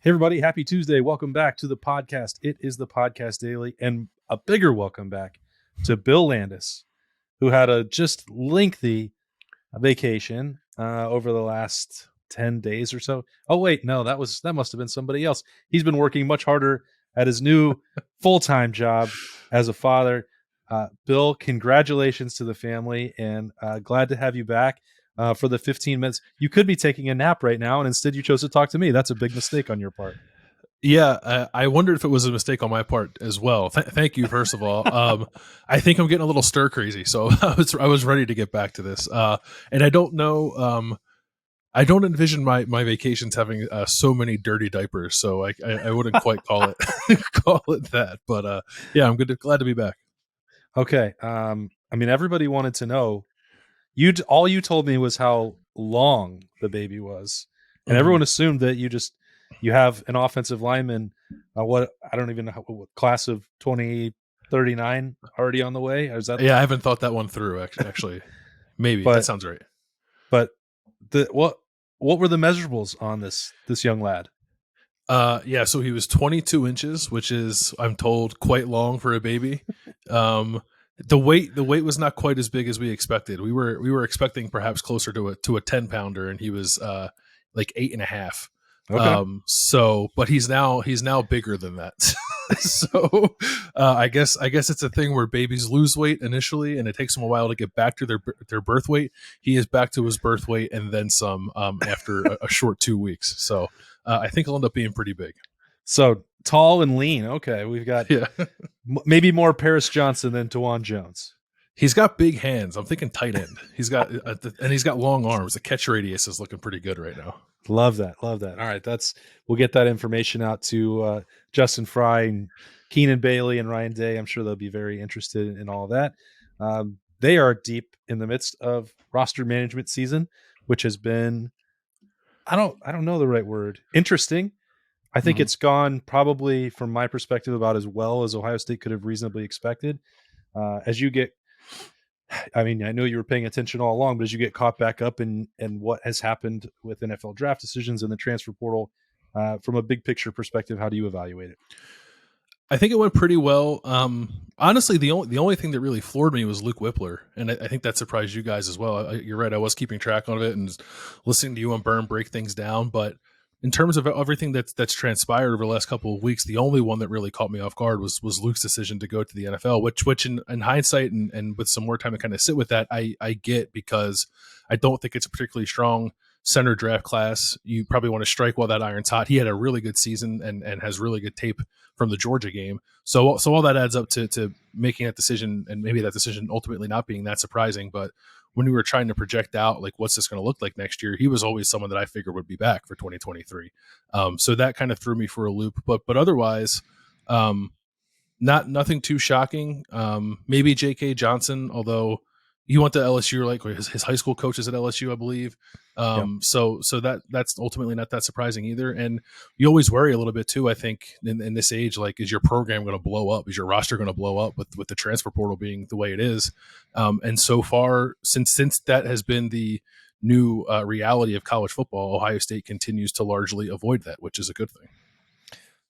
Hey, everybody. Happy Tuesday. Welcome back to the podcast. It is the Podcast Daily, and a bigger welcome back to Bill Landis, who had a just lengthy vacation over the last 10 days or so. Oh, wait, no, that must have been somebody else. He's been working much harder at his new full-time job as a father. Bill, congratulations to the family, and glad to have you back. For the 15 minutes. You could be taking a nap right now, and instead you chose to talk to me. That's a big mistake on your part. Yeah, I wondered if it was a mistake on my part as well. Thank you, first of all. I think I'm getting a little stir crazy, so I was ready to get back to this. And I don't know. I don't envision my vacations having so many dirty diapers, so I wouldn't quite call it call it that. But yeah, I'm glad to be back. Okay. I mean, everybody wanted to know. All you told me was how long the baby was, and everyone assumed that you have an offensive lineman. What I don't even know what class of 2039 already on the way. Is that? Yeah, I haven't thought that one through. Actually, maybe that sounds right. But what were the measurables on this young lad? Yeah, so he was 22 inches, which is, I'm told, quite long for a baby. The weight was not quite as big as we expected. We were expecting perhaps closer to a 10-pounder, and he was like 8.5. Okay. But he's now bigger than that. So I guess it's a thing where babies lose weight initially, and it takes them a while to get back to their birth weight. He is back to his birth weight and then some after a short 2 weeks. So I think he'll end up being pretty big. So tall and lean. Okay, we've got maybe more Paris Johnson than Dwan Jones. He's got big hands. I'm thinking tight end. He's got long arms. The catch radius is looking pretty good right now. Love that. All right, we'll get that information out to Justin Fry and Keenan Bailey and Ryan Day. I'm sure they'll be very interested in all of that. They are deep in the midst of roster management season, which has been, I don't know the right word, interesting. I think it's gone probably, from my perspective, about as well as Ohio State could have reasonably expected. As you get, I mean, I know you were paying attention all along, but as you get caught back up in what has happened with NFL draft decisions and the transfer portal, from a big picture perspective, how do you evaluate it? I think it went pretty well. Honestly, the only thing that really floored me was Luke Whippler, and I think that surprised you guys as well. You're right. I was keeping track of it and listening to you and Byrne break things down, but in terms of everything that's transpired over the last couple of weeks, the only one that really caught me off guard was Luke's decision to go to the NFL, which in hindsight and with some more time to kind of sit with that, I get, because I don't think it's a particularly strong center draft class. You probably want to strike while that iron's hot. He had a really good season and has really good tape from the Georgia game. So all that adds up to making that decision, and maybe that decision ultimately not being that surprising. But when we were trying to project out, like, what's this going to look like next year, he was always someone that I figured would be back for 2023. So that kind of threw me for a loop. But otherwise, nothing too shocking. Maybe J.K. Johnson, although he went to LSU, like his high school coach is at LSU, I believe. So that's ultimately not that surprising either. And you always worry a little bit too, I think, in this age, like, is your program going to blow up? Is your roster going to blow up with the transfer portal being the way it is? And so far, since that has been the new reality of college football, Ohio State continues to largely avoid that, which is a good thing.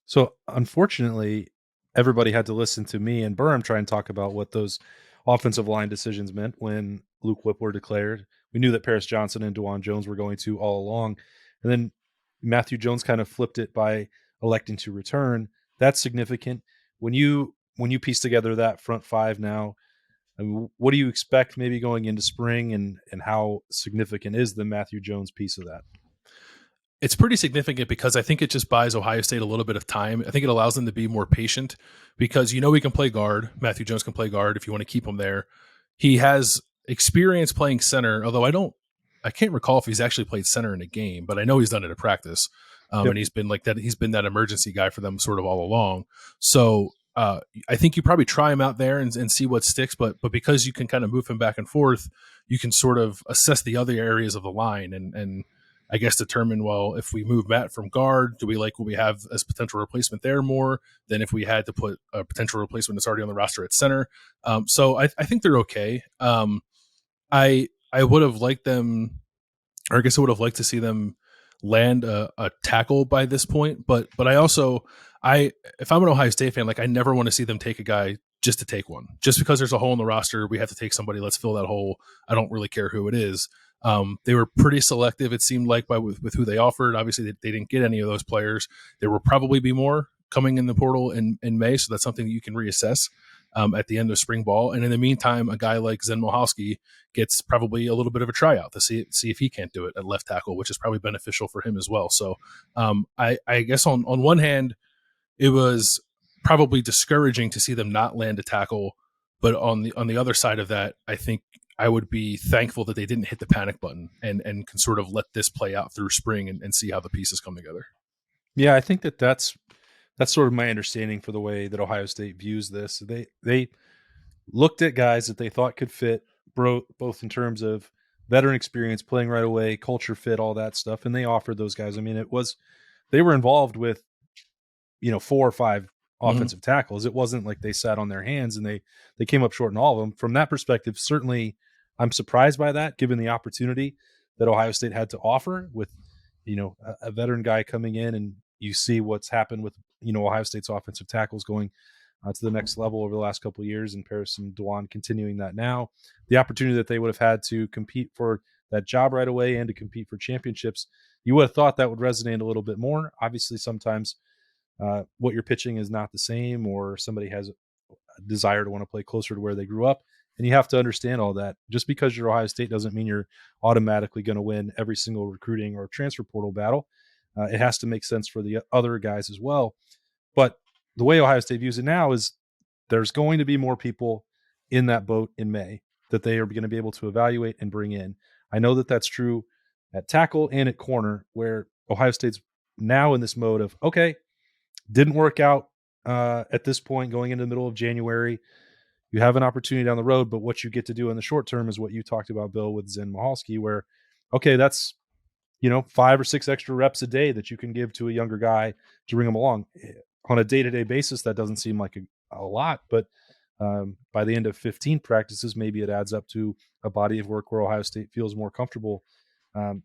So unfortunately, everybody had to listen to me and Burham try and talk about what those offensive line decisions meant when Luke Whippler declared. We knew that Paris Johnson and Dwan Jones were going to all along. And then Matthew Jones kind of flipped it by electing to return. That's significant. When you piece together that front five now, I mean, what do you expect maybe going into spring, and how significant is the Matthew Jones piece of that? It's pretty significant because I think it just buys Ohio State a little bit of time. I think it allows them to be more patient because, he can play guard. Matthew Jones can play guard if you want to keep him there. He has experience playing center, although I can't recall if he's actually played center in a game, but I know he's done it at practice. And he's been like that. He's been that emergency guy for them sort of all along. So I think you probably try him out there and see what sticks, but because you can kind of move him back and forth, you can sort of assess the other areas of the line and I guess determine, well, if we move Matt from guard, do we like what we have as potential replacement there more than if we had to put a potential replacement that's already on the roster at center? So I think they're okay. I would have liked them, or I guess I would have liked to see them land a tackle by this point. But I also if I'm an Ohio State fan, like I never want to see them take a guy just to take one. Just because there's a hole in the roster, we have to take somebody. Let's fill that hole. I don't really care who it is. They were pretty selective, it seemed like, with who they offered. Obviously, they didn't get any of those players. There will probably be more coming in the portal in May, so that's something that you can reassess at the end of spring ball. And in the meantime, a guy like Zen Mohalski gets probably a little bit of a tryout to see if he can't do it at left tackle, which is probably beneficial for him as well. So I guess on one hand, it was probably discouraging to see them not land a tackle, but on the other side of that, I think I would be thankful that they didn't hit the panic button and can sort of let this play out through spring and see how the pieces come together. Yeah, I think that's sort of my understanding for the way that Ohio State views this. They looked at guys that they thought could fit, both in terms of veteran experience, playing right away, culture fit, all that stuff, and they offered those guys. I mean, they were involved with 4 or 5 offensive tackles. It wasn't like they sat on their hands and they came up short in all of them. From that perspective, certainly I'm surprised by that, given the opportunity that Ohio State had to offer with a veteran guy coming in, and you see what's happened with Ohio State's offensive tackles going to the next level over the last couple of years, and Paris and Dewan continuing that now. The opportunity that they would have had to compete for that job right away and to compete for championships, you would have thought that would resonate a little bit more. Obviously, sometimes what you're pitching is not the same, or somebody has a desire to want to play closer to where they grew up. And you have to understand all that. Just because you're Ohio State doesn't mean you're automatically going to win every single recruiting or transfer portal battle. It has to make sense for the other guys as well. But the way Ohio State views it now is there's going to be more people in that boat in May that they are going to be able to evaluate and bring in. I know that that's true at tackle and at corner, where Ohio State's now in this mode of, okay, didn't work out at this point going into the middle of January. You have an opportunity down the road, but what you get to do in the short term is what you talked about, Bill, with Zen Mohalski, where, okay, that's 5 or 6 extra reps a day that you can give to a younger guy to bring him along. On a day-to-day basis, that doesn't seem like a lot, but by the end of 15 practices, maybe it adds up to a body of work where Ohio State feels more comfortable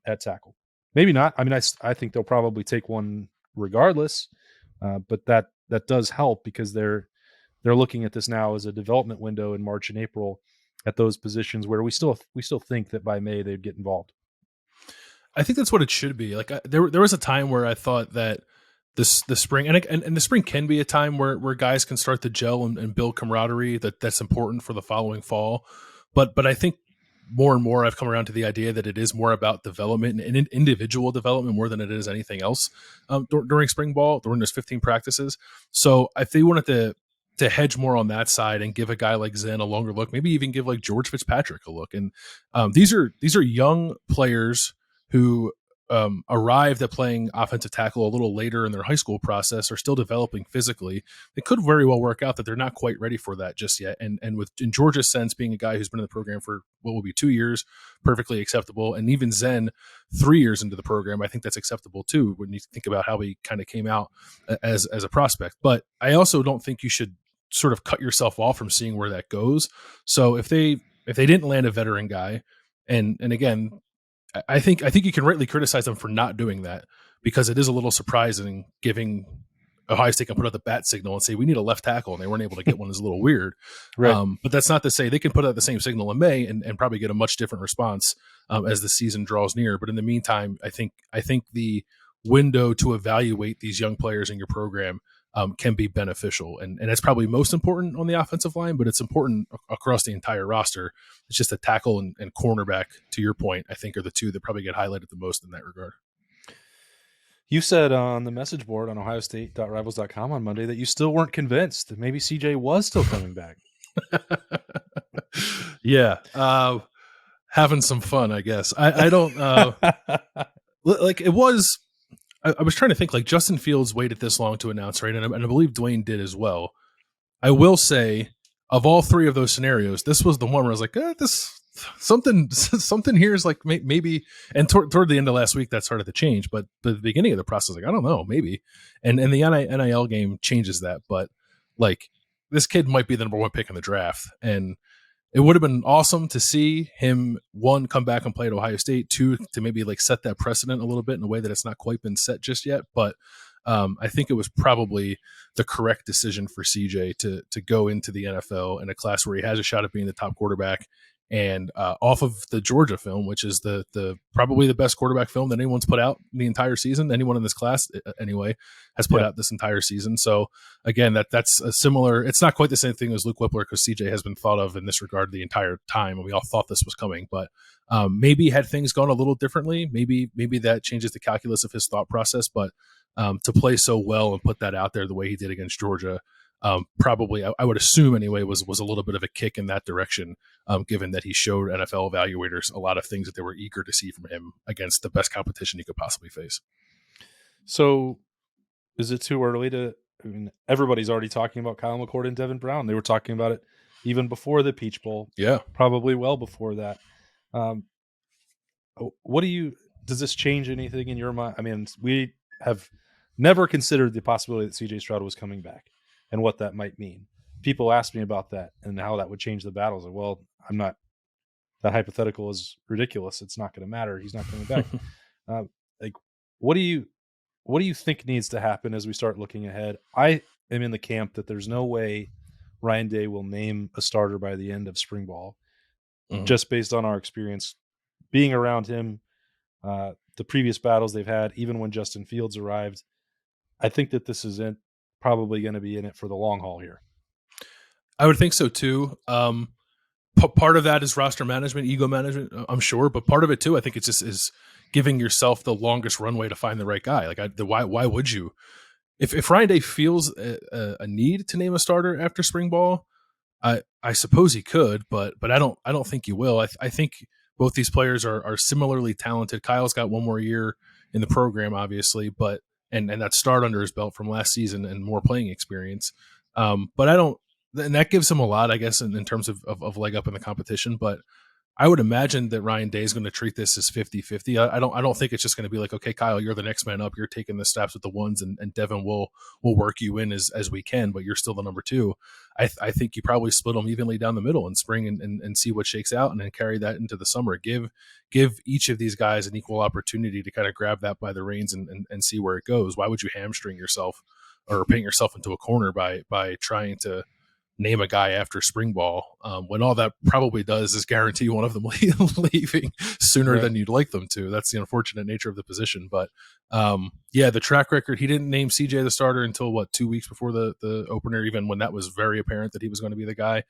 at tackle. Maybe not. I mean, I think they'll probably take one regardless, but that does help because they're looking at this now as a development window in March and April at those positions where we still think that by May they'd get involved. I think that's what it should be. Like there was a time where I thought that the spring and the spring can be a time where guys can start to gel and build camaraderie that's important for the following fall. But I think more and more I've come around to the idea that it is more about development and individual development more than it is anything else during spring ball, during those 15 practices. So if they wanted to hedge more on that side and give a guy like Zen a longer look, maybe even give like George Fitzpatrick a look. And these are young players who arrived at playing offensive tackle a little later in their high school process, are still developing physically. It could very well work out that they're not quite ready for that just yet. And in George's sense, being a guy who's been in the program for what will be 2 years, perfectly acceptable. And even Zen, 3 years into the program, I think that's acceptable too, when you think about how he kind of came out as a prospect. But I also don't think you should sort of cut yourself off from seeing where that goes. So if they didn't land a veteran guy, and again, I think you can rightly criticize them for not doing that, because it is a little surprising giving Ohio State can put out the bat signal and say we need a left tackle and they weren't able to get one is a little weird. Right. But that's not to say they can put out the same signal in May and probably get a much different response as the season draws near. But in the meantime, I think the window to evaluate these young players in your program can be beneficial. And it's probably most important on the offensive line, but it's important across the entire roster. It's just a tackle and cornerback, to your point, I think are the two that probably get highlighted the most in that regard. You said on the message board on ohiostate.rivals.com on Monday that you still weren't convinced that maybe CJ was still coming back. Yeah. Having some fun, I guess. I don't like it was. I was trying to think, like, Justin Fields waited this long to announce, right? And I believe Dwayne did as well. I will say, of all three of those scenarios, this was the one where I was like, this something here is like maybe. And toward the end of last week, that started to change. But the beginning of the process, like, I don't know, maybe. And the NIL game changes that. But like, this kid might be the number one pick in the draft, and it would have been awesome to see him, one, come back and play at Ohio State, two, to maybe like set that precedent a little bit in a way that it's not quite been set just yet. But I think it was probably the correct decision for CJ to go into the NFL in a class where he has a shot at being the top quarterback. And off of the Georgia film, which is the probably the best quarterback film that anyone's put out the entire season, anyone in this class anyway has put out this entire season. So again, that's a similar. It's not quite the same thing as Luke Whippler, because CJ has been thought of in this regard the entire time, and we all thought this was coming. But maybe had things gone a little differently, maybe that changes the calculus of his thought process. But to play so well and put that out there the way he did against Georgia, probably I would assume anyway was a little bit of a kick in that direction, given that he showed NFL evaluators a lot of things that they were eager to see from him against the best competition he could possibly face. So is it too early to, I mean, everybody's already talking about Kyle McCord and Devin Brown. They were talking about it even before the Peach Bowl. Yeah. Probably well before that. Does this change anything in your mind? I mean, we have never considered the possibility that CJ Stroud was coming back and what that might mean. People ask me about that and how that would change the battles. Like, well, that hypothetical is ridiculous. It's not going to matter. He's not coming back. What do you think needs to happen as we start looking ahead? I am in the camp that there's no way Ryan Day will name a starter by the end of spring ball, just based on our experience being around him, the previous battles they've had, even when Justin Fields arrived. I think that this is probably going to be in it for the long haul here. I would think so too. Part of that is roster management, ego management, I'm sure, but part of it too, I think it's just is giving yourself the longest runway to find the right guy. Like, why would you? If Ryan Day feels a need to name a starter after spring ball, I suppose he could, but I don't think he will. I think both these players are similarly talented. Kyle's got one more year in the program, obviously, but and that start under his belt from last season and more playing experience. But I don't, and that gives him a lot, I guess, in terms of leg up in the competition. But I would imagine that Ryan Day is going to treat this as 50-50. I don't think it's just going to be like, okay, Kyle, you're the next man up. You're taking the snaps with the ones, and Devin will work you in as we can, but you're still the number two. I think you probably split them evenly down the middle in spring and see what shakes out, and then carry that into the summer. Give each of these guys an equal opportunity to kind of grab that by the reins and see where it goes. Why would you hamstring yourself or paint yourself into a corner by trying to name a guy after spring ball, when all that probably does is guarantee one of them leaving sooner than you'd like them to. That's the unfortunate nature of the position. But the track record, he didn't name CJ the starter until 2 weeks before the opener, even when that was very apparent that he was going to be the guy.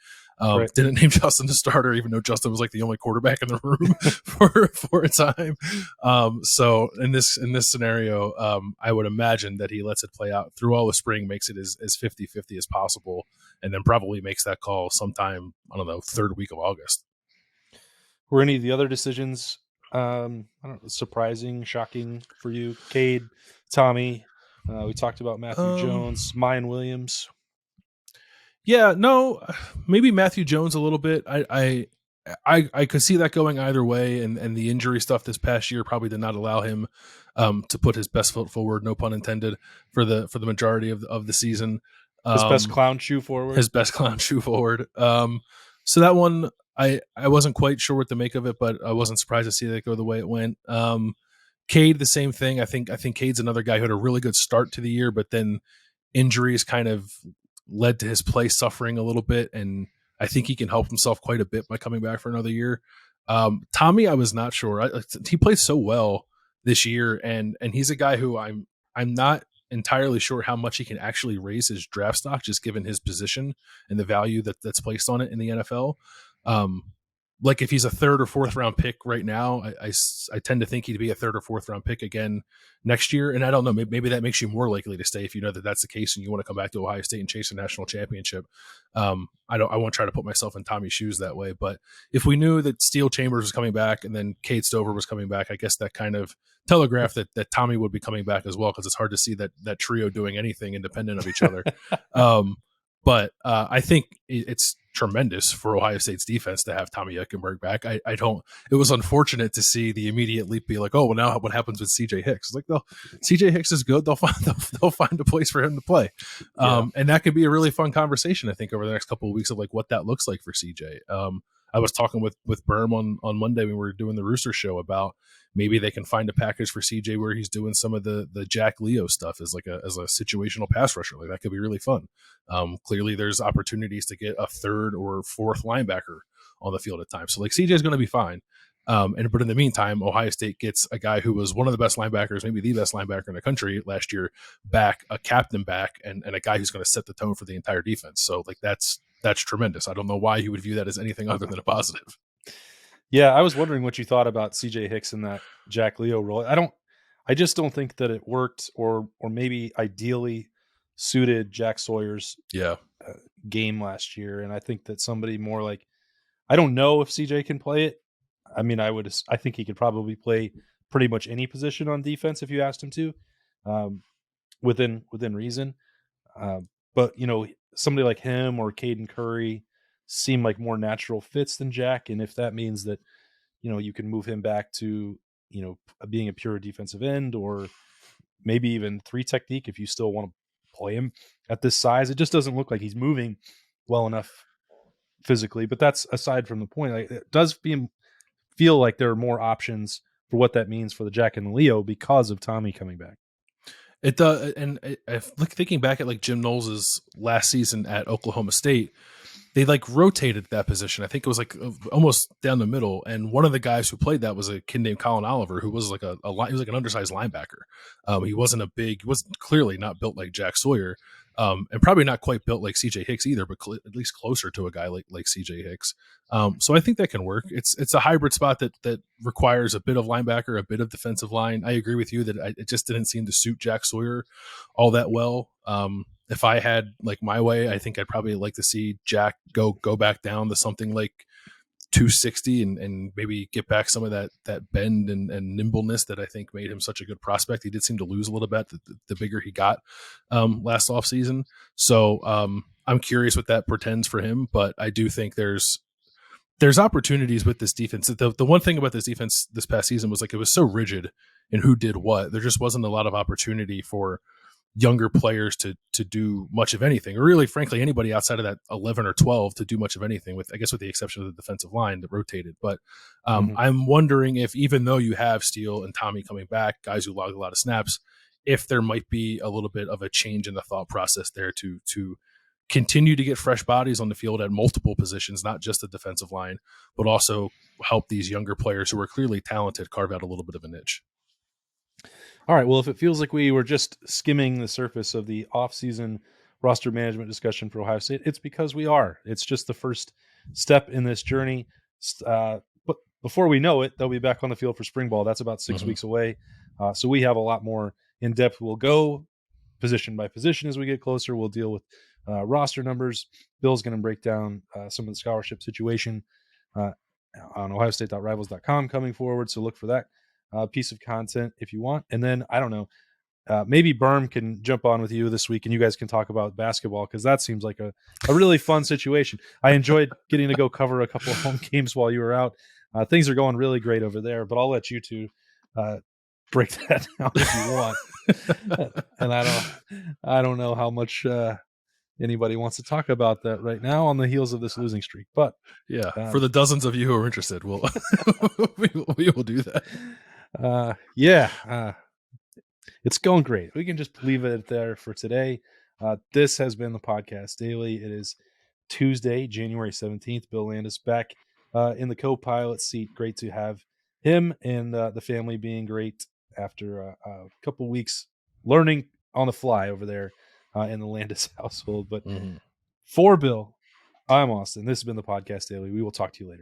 Didn't name Justin the starter, even though Justin was like the only quarterback in the room for a time. So in this scenario, I would imagine that he lets it play out through all the spring, makes it as 50-50 as possible, and then probably makes that call sometime, I don't know, third week of August. Were any of the other decisions surprising, shocking for you? Cade, Tommy, we talked about Matthew Jones, Mayan Williams. Yeah, no, maybe Matthew Jones a little bit. I could see that going either way, and the injury stuff this past year probably did not allow him to put his best foot forward, no pun intended, for the majority of the season. His best clown shoe forward. So that one, I wasn't quite sure what to make of it, but I wasn't surprised to see that go the way it went. Cade, the same thing. I think Cade's another guy who had a really good start to the year, but then injuries kind of led to his play suffering a little bit, and I think he can help himself quite a bit by coming back for another year. Tommy, I was not sure. He plays so well this year, and he's a guy who I'm not entirely sure how much he can actually raise his draft stock, just given his position and the value that's placed on it in the NFL. Like if he's a third or fourth round pick right now, I tend to think he'd be a third or fourth round pick again next year. And I don't know, maybe that makes you more likely to stay if you know that that's the case and you want to come back to Ohio State and chase a national championship. I won't try to put myself in Tommy's shoes that way, but if we knew that Steele Chambers was coming back and then Cade Stover was coming back, I guess that kind of telegraphed that Tommy would be coming back as well, because it's hard to see that trio doing anything independent of each other. But I think it's tremendous for Ohio State's defense to have Tommy Eichenberg back. It was unfortunate to see the immediate leap be like, oh, well, now what happens with CJ Hicks? It's like, no, CJ Hicks is good. They'll find a place for him to play. And that could be a really fun conversation, I think, over the next couple of weeks of like what that looks like for CJ. I was talking with Berm on Monday when we were doing the Rooster show about maybe they can find a package for CJ where he's doing some of the Jack Leo stuff as a situational pass rusher. Like that could be really fun. Clearly, there's opportunities to get a third or fourth linebacker on the field at times. So like CJ is going to be fine. But in the meantime, Ohio State gets a guy who was one of the best linebackers, maybe the best linebacker in the country last year, back, a captain back, and a guy who's going to set the tone for the entire defense. So like that's tremendous. I don't know why you would view that as anything other than a positive. Yeah, I was wondering what you thought about CJ Hicks in that Jack Leo role. I just don't think that it worked, or maybe ideally suited Jack Sawyer's Yeah. game last year. And I think that somebody more like, I don't know if CJ can play it. I mean, I think he could probably play pretty much any position on defense if you asked him to, within reason. But somebody like him or Caden Curry seem like more natural fits than Jack. And if that means that, you can move him back to, being a pure defensive end, or maybe even 3 technique if you still want to play him at this size. It just doesn't look like he's moving well enough physically. But that's aside from the point. Like, it does feel like there are more options for what that means for the Jack and the Leo because of Tommy coming back. It does, and thinking back at like Jim Knowles' last season at Oklahoma State, they like rotated that position. I think it was like almost down the middle, and one of the guys who played that was a kid named Colin Oliver, who was like he was like an undersized linebacker. He wasn't he was clearly not built like Jack Sawyer, and probably not quite built like CJ Hicks either, but at least closer to a guy like CJ Hicks. So I think that can work. It's a hybrid spot that requires a bit of linebacker, a bit of defensive line. I agree with you that it just didn't seem to suit Jack Sawyer all that well. If I had like my way, I think I'd probably like to see Jack go back down to something like 260 and maybe get back some of that bend and nimbleness that I think made him such a good prospect. He did seem to lose a little bit the bigger he got last offseason. So I'm curious what that portends for him, but I do think there's opportunities with this defense. The one thing about this defense this past season was like it was so rigid in who did what. There just wasn't a lot of opportunity for younger players to do much of anything, or really, frankly, anybody outside of that 11 or 12 to do much of anything, with the exception of the defensive line that rotated. But I'm wondering if, even though you have Steele and Tommy coming back, guys who logged a lot of snaps, if there might be a little bit of a change in the thought process there to continue to get fresh bodies on the field at multiple positions, not just the defensive line, but also help these younger players who are clearly talented carve out a little bit of a niche. All right. Well, if it feels like we were just skimming the surface of the offseason roster management discussion for Ohio State, it's because we are. It's just the first step in this journey. But before we know it, they'll be back on the field for spring ball. That's about 6 weeks away. So we have a lot more in depth. We'll go position by position as we get closer. We'll deal with roster numbers. Bill's going to break down some of the scholarship situation on ohiostate.rivals.com coming forward. So look for that piece of content if you want. And then, I don't know, maybe Berm can jump on with you this week and you guys can talk about basketball, because that seems like a really fun situation. I enjoyed getting to go cover a couple of home games while you were out. Things are going really great over there, but I'll let you two break that down if you want. And I don't know how much anybody wants to talk about that right now on the heels of this losing streak. But yeah, for the dozens of you who are interested, we'll we will do that. It's going great. We can just leave it there for today. This has been the Podcast Daily. It is Tuesday, January 17th. Bill Landis back in the co-pilot seat. Great to have him, and the family being great after a couple weeks learning on the fly over there in the Landis household. But for Bill, I'm Austin. This has been the Podcast Daily. We will talk to you later.